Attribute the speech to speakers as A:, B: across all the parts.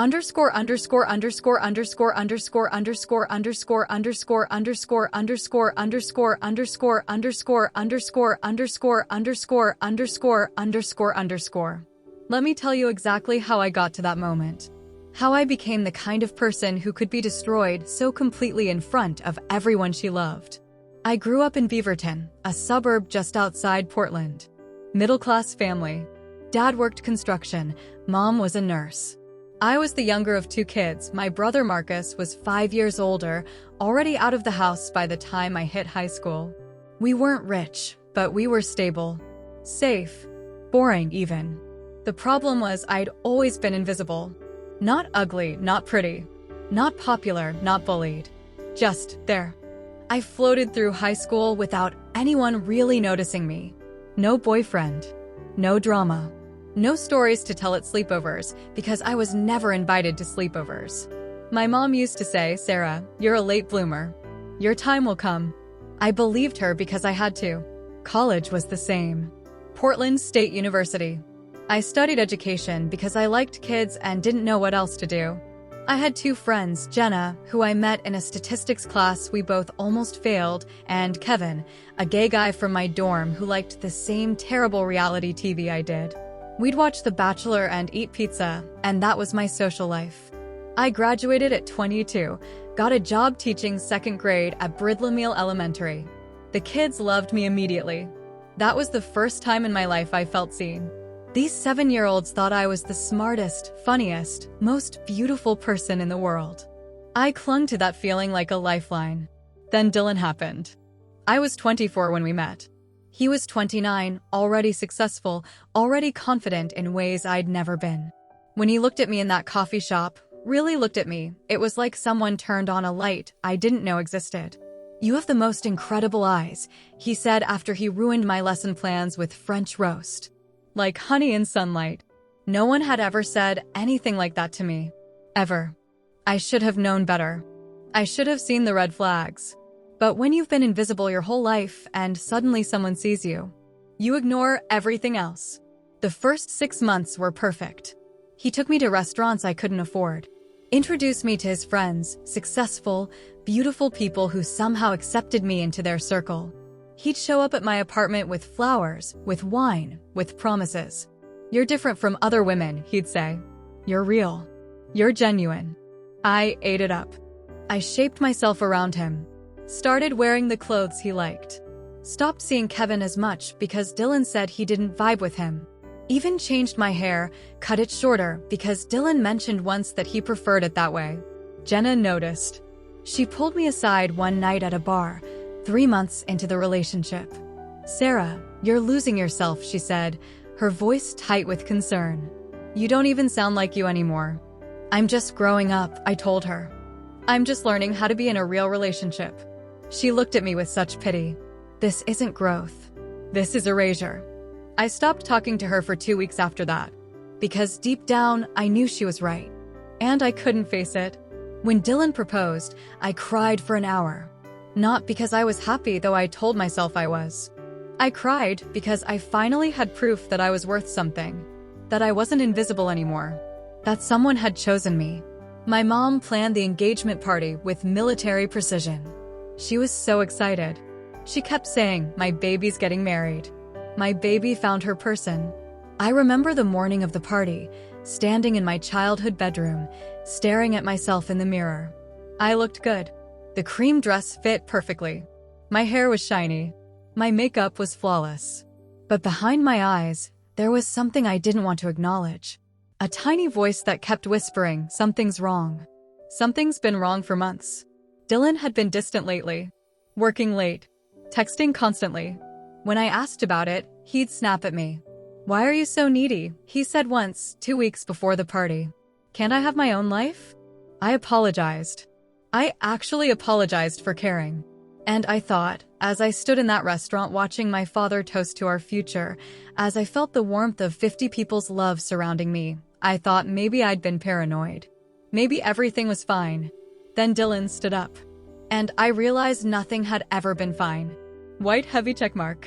A: underscore underscore underscore underscore underscore underscore underscore underscore underscore underscore underscore underscore underscore underscore underscore underscore underscore underscore underscore. Let me tell you exactly how I got to that moment. How I became the kind of person who could be destroyed so completely in front of everyone she loved. I grew up in Beaverton, a suburb just outside Portland. Middle-class family. Dad worked construction, mom was a nurse. I was the younger of two kids. My brother Marcus was 5 years older, already out of the house by the time I hit high school. We weren't rich, but we were stable. Safe. Boring, even. The problem was I'd always been invisible. Not ugly, not pretty. Not popular, not bullied. Just there. I floated through high school without anyone really noticing me. No boyfriend. No drama. No stories to tell at sleepovers, because I was never invited to sleepovers. My mom used to say, "Sarah, you're a late bloomer. Your time will come." I believed her because I had to. College was the same. Portland State University. I studied education because I liked kids and didn't know what else to do. I had two friends, Jenna, who I met in a statistics class we both almost failed, and Kevin, a gay guy from my dorm who liked the same terrible reality TV I did. We'd watch The Bachelor and eat pizza, and that was my social life. I graduated at 22, got a job teaching second grade at Bridlamere Elementary. The kids loved me immediately. That was the first time in my life I felt seen. These 7-year-olds thought I was the smartest, funniest, most beautiful person in the world. I clung to that feeling like a lifeline. Then Dylan happened. I was 24 when we met. He was 29, already successful, already confident in ways I'd never been. When he looked at me in that coffee shop, really looked at me, it was like someone turned on a light I didn't know existed. "You have the most incredible eyes," he said after he ruined my lesson plans with French roast. Like honey in sunlight. No one had ever said anything like that to me. Ever. I should have known better. I should have seen the red flags. But when you've been invisible your whole life and suddenly someone sees you, you ignore everything else. The first 6 months were perfect. He took me to restaurants I couldn't afford. Introduced me to his friends, successful, beautiful people who somehow accepted me into their circle. He'd show up at my apartment with flowers, with wine, with promises. "You're different from other women," he'd say. "You're real. You're genuine." I ate it up. I shaped myself around him. Started wearing the clothes he liked. Stopped seeing Kevin as much because Dylan said he didn't vibe with him. Even changed my hair, cut it shorter because Dylan mentioned once that he preferred it that way. Jenna noticed. She pulled me aside one night at a bar, 3 months into the relationship. "Sarah, you're losing yourself," she said, her voice tight with concern. "You don't even sound like you anymore." "I'm just growing up," I told her. "I'm just learning how to be in a real relationship." She looked at me with such pity. "This isn't growth. This is erasure." I stopped talking to her for 2 weeks after that. Because deep down, I knew she was right. And I couldn't face it. When Dylan proposed, I cried for an hour. Not because I was happy, though I told myself I was. I cried because I finally had proof that I was worth something. That I wasn't invisible anymore. That someone had chosen me. My mom planned the engagement party with military precision. She was so excited. She kept saying, "My baby's getting married. My baby found her person." I remember the morning of the party, standing in my childhood bedroom, staring at myself in the mirror. I looked good. The cream dress fit perfectly. My hair was shiny. My makeup was flawless. But behind my eyes, there was something I didn't want to acknowledge. A tiny voice that kept whispering, "Something's wrong." Something's been wrong for months. Dylan had been distant lately. Working late. Texting constantly. When I asked about it, he'd snap at me. "Why are you so needy?" he said once, 2 weeks before the party. "Can't I have my own life?" I apologized. I actually apologized for caring. And I thought, as I stood in that restaurant watching my father toast to our future, as I felt the warmth of 50 people's love surrounding me, I thought maybe I'd been paranoid. Maybe everything was fine. Then Dylan stood up. And I realized nothing had ever been fine. White heavy checkmark.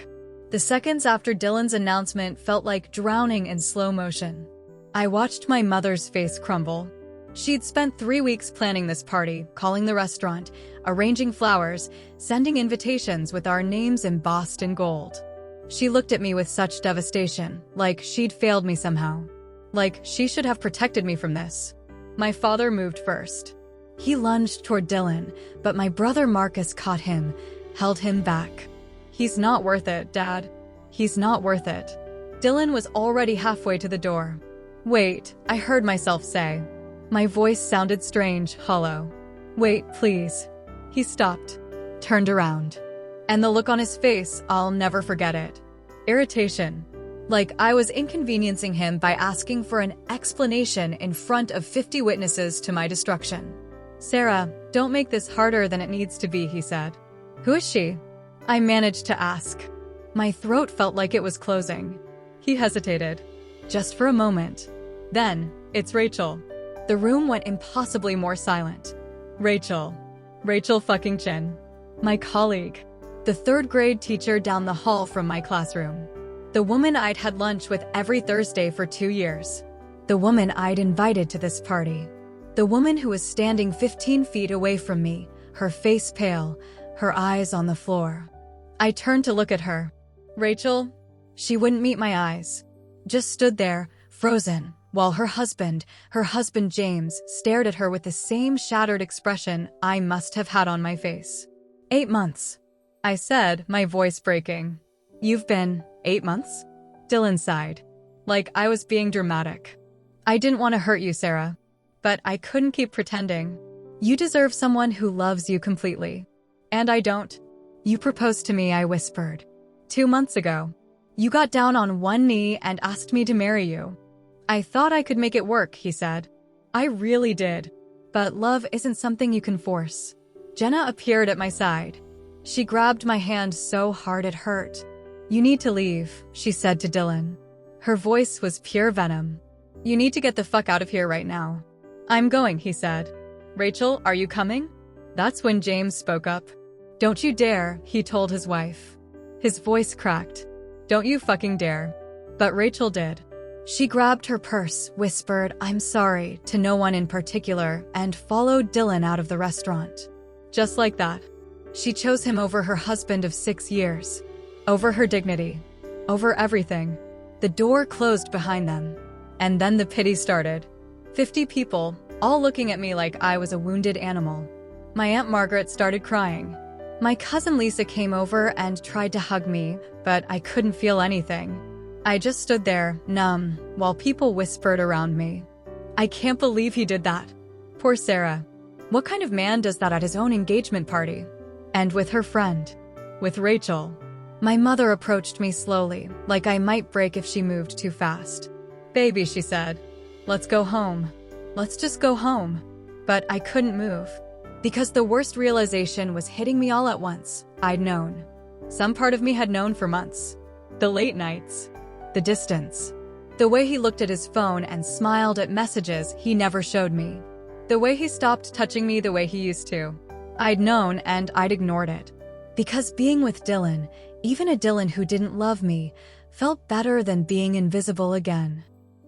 A: The seconds after Dylan's announcement felt like drowning in slow motion. I watched my mother's face crumble. She'd spent 3 weeks planning this party, calling the restaurant, arranging flowers, sending invitations with our names embossed in gold. She looked at me with such devastation, like she'd failed me somehow. Like she should have protected me from this. My father moved first. He lunged toward Dylan, but my brother Marcus caught him, held him back. "He's not worth it, Dad. He's not worth it." Dylan was already halfway to the door. "Wait," I heard myself say. My voice sounded strange, hollow. "Wait, please." He stopped, turned around. And the look on his face, I'll never forget it. Irritation. Like I was inconveniencing him by asking for an explanation in front of 50 witnesses to my destruction. "Sarah, don't make this harder than it needs to be," he said. "Who is she?" I managed to ask. My throat felt like it was closing. He hesitated. Just for a moment. Then, "It's Rachel." The room went impossibly more silent. Rachel. Rachel fucking Chin. My colleague. The 3rd grade teacher down the hall from my classroom. The woman I'd had lunch with every Thursday for 2 years. The woman I'd invited to this party. The woman who was standing 15 feet away from me, her face pale, her eyes on the floor. I turned to look at her. Rachel? She wouldn't meet my eyes. Just stood there, frozen, while her husband James, stared at her with the same shattered expression I must have had on my face. 8 months. I said, my voice breaking. "You've been 8 months?" Dylan sighed. Like I was being dramatic. "I didn't want to hurt you, Sarah. But I couldn't keep pretending. You deserve someone who loves you completely. And I don't." "You proposed to me," I whispered. 2 months ago. You got down on one knee and asked me to marry you. I thought I could make it work," he said. "I really did. But love isn't something you can force." Jenna appeared at my side. She grabbed my hand so hard it hurt. "You need to leave," she said to Dylan. Her voice was pure venom. "You need to get the fuck out of here right now." "I'm going," he said. "Rachel, are you coming?" That's when James spoke up. "Don't you dare," he told his wife. His voice cracked. "Don't you fucking dare." But Rachel did. She grabbed her purse, whispered, "I'm sorry," to no one in particular, and followed Dylan out of the restaurant. Just like that. She chose him over her husband of 6 years. Over her dignity. Over everything. The door closed behind them. And then the pity started. 50 people, all looking at me like I was a wounded animal. My Aunt Margaret started crying. My cousin Lisa came over and tried to hug me, but I couldn't feel anything. I just stood there, numb, while people whispered around me. "I can't believe he did that. Poor Sarah. What kind of man does that at his own engagement party?" And with her friend. With Rachel. My mother approached me slowly, like I might break if she moved too fast. "Baby," she said. "Let's go home. Let's just go home." But I couldn't move. Because the worst realization was hitting me all at once. I'd known. Some part of me had known for months. The late nights. The distance. The way he looked at his phone and smiled at messages he never showed me. The way he stopped touching me the way he used to. I'd known and I'd ignored it. Because being with Dylan, even a Dylan who didn't love me, felt better than being invisible again.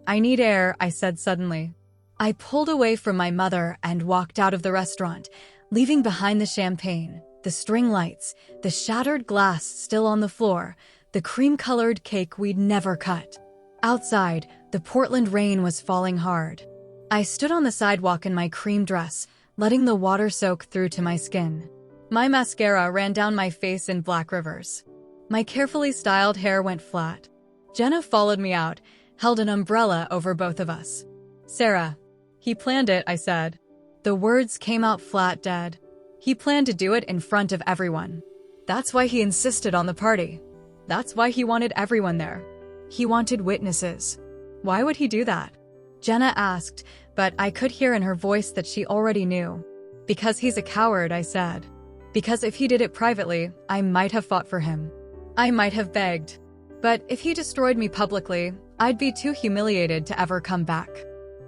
A: "I need air," I said suddenly. I pulled away from my mother and walked out of the restaurant, leaving behind the champagne, the string lights, the shattered glass still on the floor, the cream-colored cake we'd never cut. Outside, the Portland rain was falling hard. I stood on the sidewalk in my cream dress, letting the water soak through to my skin. My mascara ran down my face in black rivers. My carefully styled hair went flat. Jenna followed me out, held an umbrella over both of us. "Sarah." "He planned it," I said. The words came out flat dead. He planned to do it in front of everyone. That's why he insisted on the party. That's why he wanted everyone there. He wanted witnesses. Why would he do that? Jenna asked, but I could hear in her voice that she already knew. "Because he's a coward," I said. "Because if he did it privately, I might have fought for him. I might have begged. But if he destroyed me publicly, I'd be too humiliated to ever come back."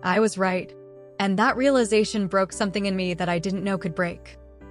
A: I was right. And that realization broke something in me that I didn't know could break.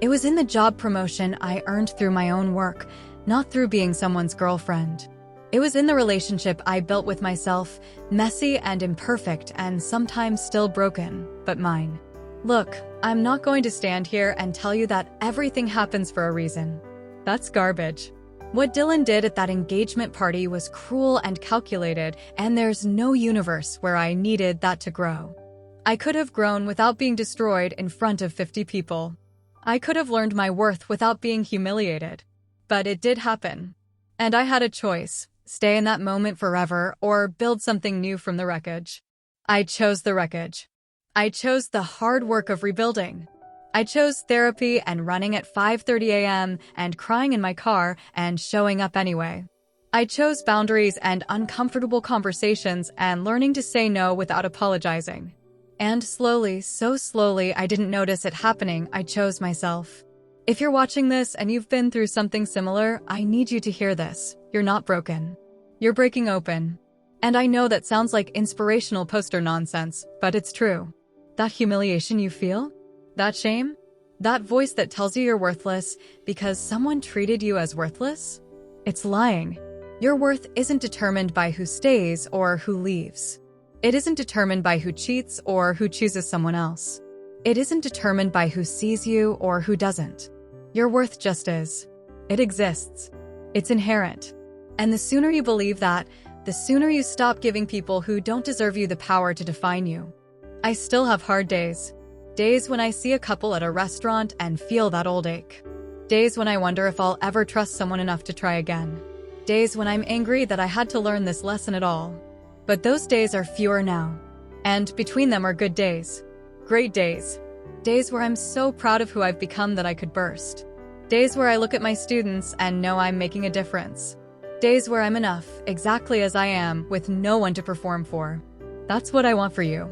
A: It was in the job promotion I earned through my own work, not through being someone's girlfriend. It was in the relationship I built with myself, messy and imperfect and sometimes still broken, but mine. Look, I'm not going to stand here and tell you that everything happens for a reason. That's garbage. What Dylan did at that engagement party was cruel and calculated, and there's no universe where I needed that to grow. I could have grown without being destroyed in front of 50 people. I could have learned my worth without being humiliated. But it did happen. And I had a choice, stay in that moment forever or build something new from the wreckage. I chose the wreckage. I chose the hard work of rebuilding. I chose therapy and running at 5:30 a.m. and crying in my car and showing up anyway. I chose boundaries and uncomfortable conversations and learning to say no without apologizing. And slowly, so slowly, I didn't notice it happening, I chose myself. If you're watching this and you've been through something similar, I need you to hear this. You're not broken. You're breaking open. And I know that sounds like inspirational poster nonsense, but it's true. That humiliation you feel? That shame? That voice that tells you you're worthless because someone treated you as worthless? It's lying. Your worth isn't determined by who stays or who leaves. It isn't determined by who cheats or who chooses someone else. It isn't determined by who sees you or who doesn't. Your worth just is. It exists. It's inherent. And the sooner you believe that, the sooner you stop giving people who don't deserve you the power to define you. I still have hard days. Days when I see a couple at a restaurant and feel that old ache. Days when I wonder if I'll ever trust someone enough to try again. Days when I'm angry that I had to learn this lesson at all. But those days are fewer now. And between them are good days. Great days. Days where I'm so proud of who I've become that I could burst. Days where I look at my students and know I'm making a difference. Days where I'm enough, exactly as I am, with no one to perform for. That's what I want for you.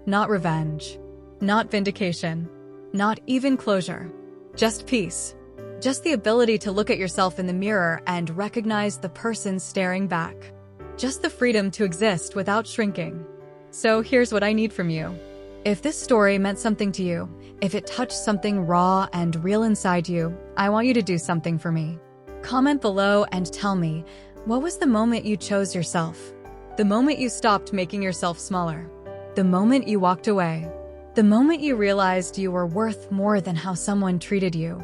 A: Not revenge. Not vindication. Not even closure. Just peace. Just the ability to look at yourself in the mirror and recognize the person staring back. Just the freedom to exist without shrinking. So here's what I need from you. If this story meant something to you, if it touched something raw and real inside you, I want you to do something for me. Comment below and tell me, what was the moment you chose yourself? The moment you stopped making yourself smaller? The moment you walked away? The moment you realized you were worth more than how someone treated you?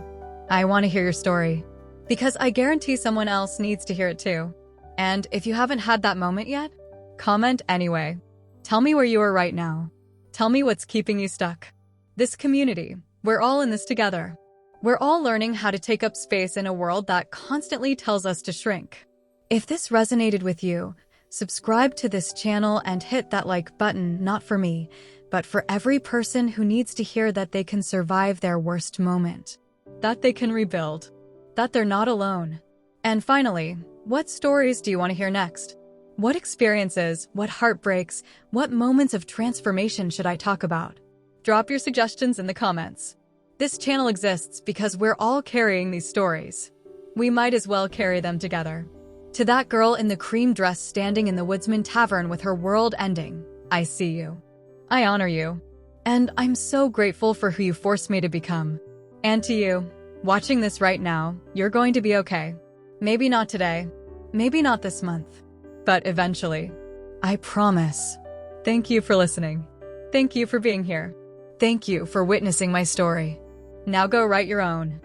A: I want to hear your story. Because I guarantee someone else needs to hear it too. And if you haven't had that moment yet, comment anyway. Tell me where you are right now. Tell me what's keeping you stuck. This community, we're all in this together. We're all learning how to take up space in a world that constantly tells us to shrink. If this resonated with you, subscribe to this channel and hit that like button, not for me, but for every person who needs to hear that they can survive their worst moment. That they can rebuild. That they're not alone. And finally, what stories do you want to hear next? What experiences, what heartbreaks, what moments of transformation should I talk about? Drop your suggestions in the comments. This channel exists because we're all carrying these stories. We might as well carry them together. To that girl in the cream dress standing in the Woodsman Tavern with her world ending, I see you. I honor you. And I'm so grateful for who you forced me to become. And to you, watching this right now, you're going to be okay. Maybe not today, maybe not this month, but eventually. I promise. Thank you for listening. Thank you for being here. Thank you for witnessing my story. Now go write your own.